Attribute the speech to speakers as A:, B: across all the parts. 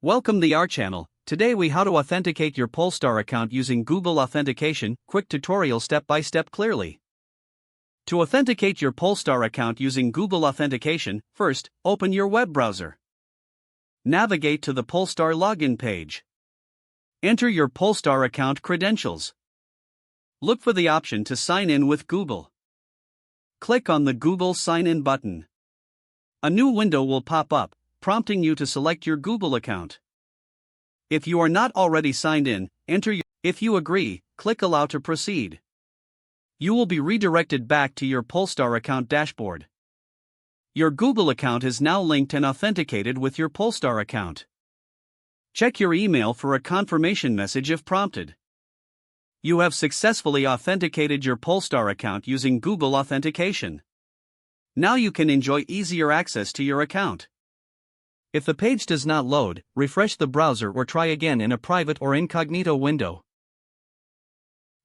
A: Welcome to our channel. Today we how to authenticate your Polestar account using Google Authentication, quick tutorial step by step clearly. To authenticate your Polestar account using Google Authentication, first, open your web browser. Navigate to the Polestar login page. Enter your Polestar account credentials. Look for the option to sign in with Google. Click on the Google Sign In button. A new window will pop up, prompting you to select your Google account. If you are not already signed in, if you agree, click Allow to proceed. You will be redirected back to your Polestar account dashboard. Your Google account is now linked and authenticated with your Polestar account. Check your email for a confirmation message if prompted. You have successfully authenticated your Polestar account using Google Authentication. Now you can enjoy easier access to your account. If the page does not load, refresh the browser or try again in a private or incognito window.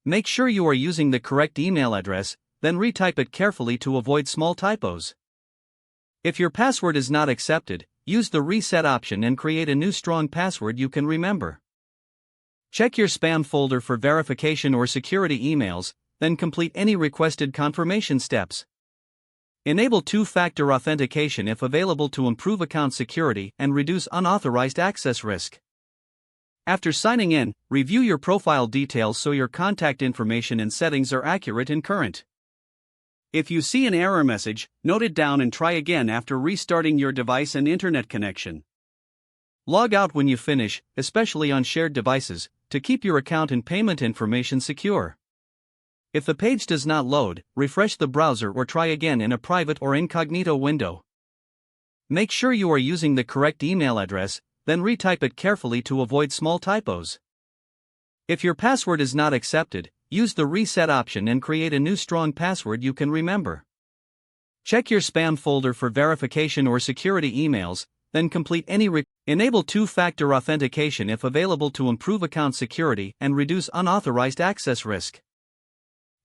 A: Make sure you are using the correct email address, then retype it carefully to avoid small typos. If your password is not accepted, use the reset option and create a new strong password you can remember. Check your spam folder for verification or security emails, then complete any requested confirmation steps. Enable two-factor authentication if available to improve account security and reduce unauthorized access risk. After signing in, review your profile details so your contact information and settings are accurate and current. If you see an error message, note it down and try again after restarting your device and internet connection. Log out when you finish, especially on shared devices, to keep your account and payment information secure. If the page does not load, refresh the browser or try again in a private or incognito window. Make sure you are using the correct email address, then retype it carefully to avoid small typos. If your password is not accepted, use the reset option and create a new strong password you can remember. Check your spam folder for verification or security emails, then complete any Enable two-factor authentication if available to improve account security and reduce unauthorized access risk.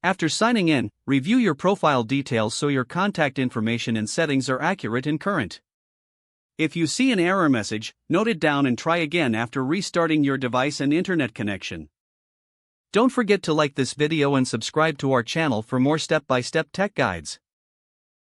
A: After signing in, review your profile details so your contact information and settings are accurate and current. If you see an error message, note it down and try again after restarting your device and internet connection. Don't forget to like this video and subscribe to our channel for more step-by-step tech guides.